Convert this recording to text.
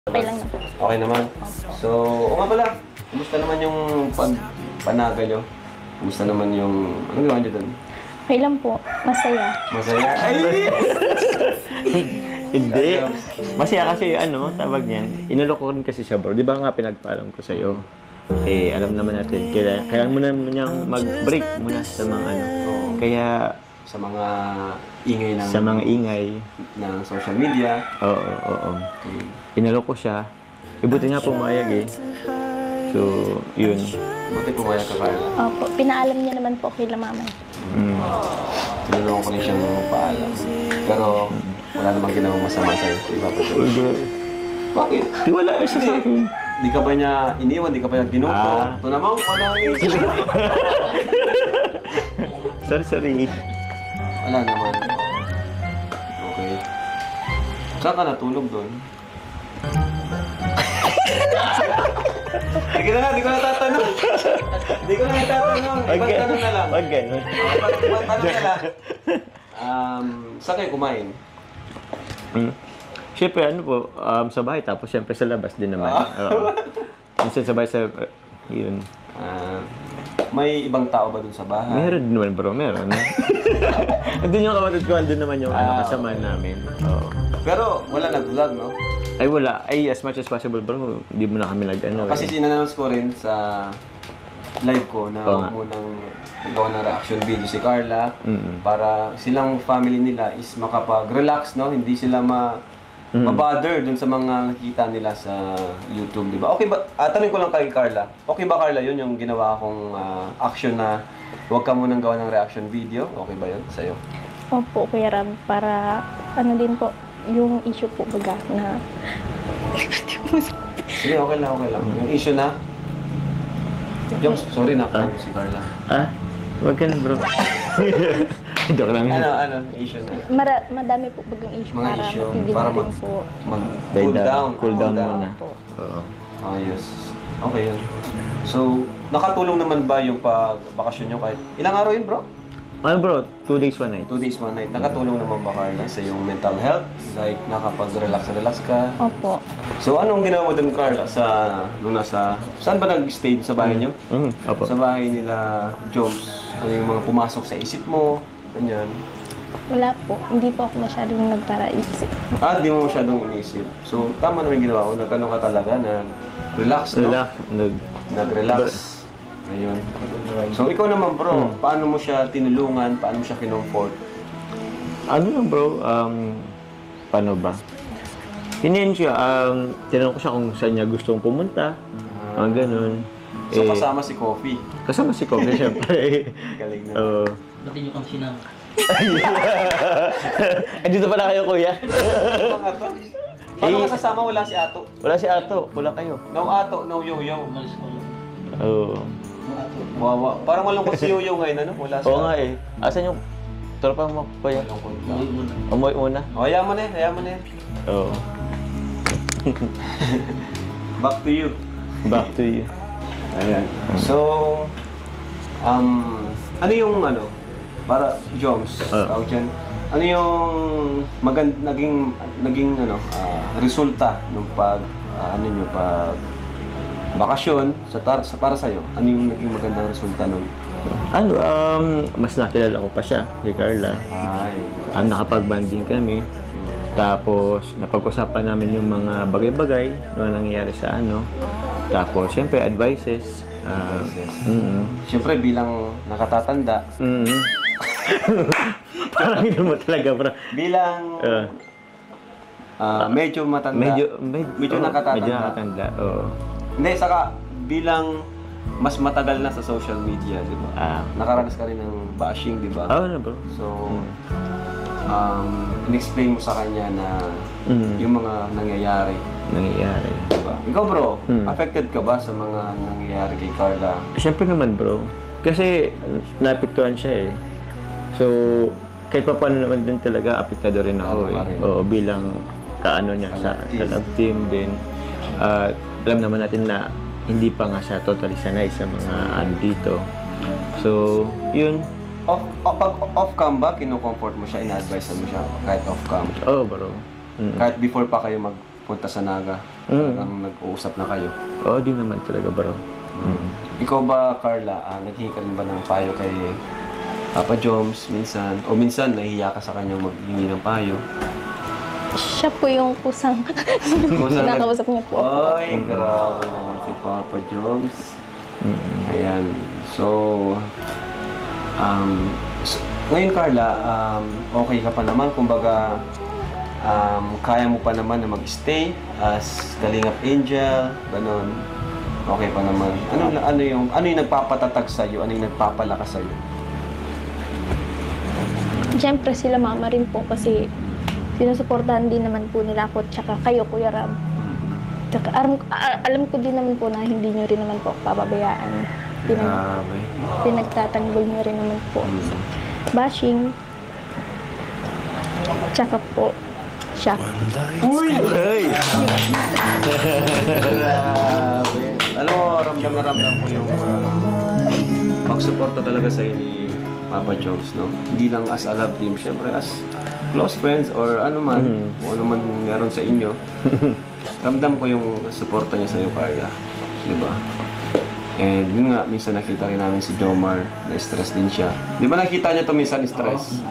Okay lang na po. Okay naman? So, o nga pala, kumusta naman yung panaga nyo? Kumusta naman yung, ano gawin nyo doon? Okay lang po. Masaya. Masaya? Ay! Hindi. Masaya kasi ano, tawag niyan. Inalok ko rin kasi siya bro. Di ba nga pinagpaalam ko sa'yo? Eh, alam naman natin. Kailangan mo naman niyang mag-break muna sa mga ano. Kaya, Sa mga ingay ng... sa mga ingay. ng social media. Oo. Inalok ko siya. Ibuti nga pumayag eh. So, yun. Buti pumayag ka kaya. Opo. Pinaalam niya naman po kay mama. Tinulungan ko rin siyang paalam. Pero, wala namang ginawang masama sa'yo. Iba pa siya. Bakit? Di wala siya sa akin. Di ka ba niya iniwan? Di ka ba niya ginuto? Ah. Ito naman, wala Sorry. Wala naman. Okay. Saan ka natulog doon? Sige na nga, di ko na tatanong. Di ko na tatanong. Ibang tanong na lang. Wag ganun. Ibang tanong na lang. Saan kayo kumain? Siyempre, ano po, sa bahay, tapos siyempre sa labas din naman. Oo. Minsan sa bahay yun. May ibang tao ba dun sa bahay? Meron din naman bro, meron. Andun yung kapatid ko, andun naman yung kasama namin. Oo. Pero wala nag-vlog, no? Ay wala, ay as much as possible bro, hindi mo na kami nag-ano. Kasi sinannounce ko rin sa live ko na Oo nga. munang gawa ng reaction video si Carla Mm-mm. para silang family nila is makapag-relax, no? Hindi sila mabother dun sa mga nakita nila sa YouTube, di ba? Okay ba? Tanong ko lang kay Carla. Okay ba Carla yun yung ginawa kong action na huwag ka munang gawa ng reaction video? Okay ba yun sa'yo? Opo, Kuya Ram. Para ano din po, yung issue po baga na... Sige, okay lang. Yung issue na... Yung, sorry na si Carla. Wag ka na bro. Joke lang yun. Ano, issue na? Madami po bagang issue Mga para issue, matigil para din po. cool down. Cool down muna. Opo. Oo. Ayos. Okay yun. So, nakatulong naman ba yung pag-bakasyon nyo kahit... Ilang araw yun, bro? Ano bro, 2 days, 1 night. 2 days, 1 night. Nakatulong naman ba, Carla, sa iyong mental health? Like, nakapag-relax ka? Opo. So, anong ginawa mo dun, Carla, nung nasa... Saan ba nag-stay? Sa bahay nyo? Opo. Sa bahay nila, Jones. Ano yung mga pumasok sa isip mo? Ganyan. Wala po. Hindi po ako masyadong nagpara-isip. Di mo masyadong inisip. So, tama naman yung ginawa ko. Nagkano ka talaga na relax, no? Nag-relax. Ayun. So, ikaw naman, bro. Paano mo siya tinulungan? Paano mo siya kinomfort? Ano lang bro, paano ba? Hinihin siya, tinanong ko siya kung saan niya gustong pumunta. Mga ganun. So, kasama si Coffee. Kasama si Kobe, syempre. Galing na. Oo. Dati nyo kang sinang. Dito pala kayo, kuya. Paano ka sasama? Wala si Ato. Wala si Ato, wala kayo. No Ato, no Yo-Yo. Umalis ko lang. Oo. Wawa. Parang walang ko si Yo-Yo ngayon, ano? Wala si Oo nga eh. Asan yung tropa mo, kuya? Umuwi muna. Umuwi muna. Hayaan mo na eh. Oo. Back to you. Back to you. Ayan. So, ano yung para Joms, tawag dyan, ano yung naging resulta ng pag bakasyon para sa'yo? Ano yung naging magandang resulta nun? Mas nakilala ko pa siya, si Carla. Ay. Nakapag-banding kami. Tapos, napag-usapan namin yung mga bagay-bagay na nangyayari sa Tapos, siyempre, advices. Siyempre, bilang nakatatanda, Parang yun mo talaga, bro. bilang medyo matanda, medyo nakatatanda. Medyo nakatanda, oo. Hindi, saka bilang mas matagal na sa social media, di ba? Nakaranas ka rin ng bashing, di ba? Oo na, bro. So, in-explain mo sa kanya na yung mga nangyayari. Diba? Ikaw bro, affected ka ba sa mga nangyayari kay Carla? Siyempre naman, bro. Kasi naapektuhan siya eh. So, kahit pa paano naman din talaga, apektado rin ako eh. Oo, bilang kaano niya sa love team din. Alam naman natin na hindi pa nga siya totally sanay sa mga dito. So, yun. Pag off-cam ba, kino-comfort mo siya, ina-advise mo siya kahit off-cam? Oo, bro. Kahit before pa kayo magpunta sa Naga? Parang nag-uusap na kayo. Oo, di naman talaga bro. Ikaw ba, Carla, naghingi ka rin ba ng payo kay Papa Joms minsan? O minsan, nahihiya ka sa kanyang maghingi ng payo? Siya po yung kusang kinakausap niya po. Ay, grabe naman si Papa Joms. Ayan. So, ngayon, Carla, okay ka pa naman. Kumbaga, kaya mo pa naman na mag-stay as Kalingap Angel, ganun. Okay pa naman. Ano yung nagpapatatag sa iyo? Ano yung nagpapalakas sa iyo? Siyempre sila mama rin po kasi sinusuportahan din naman po nila ako tsaka kayo, Kuya Rab. Tsaka alam ko din naman po na hindi nyo rin naman po pababayaan. Grabe. Pinagtatanggol nyo rin naman po sa bashing. Tsaka po, shock. Uy! Hey! Grabe. Alam mo, ramdam na ramdam ko yung pagsuporta talaga sa ni Papa Jones, no? Hindi lang as a love team, syempre as close friends or ano man, kung ano man meron sa inyo. Ramdam ko yung suporta niya sa iyo, Carla. Diba? And yun nga, minsan nakita rin namin si Jomar na stress din siya. Di ba nakita niya to minsan stress?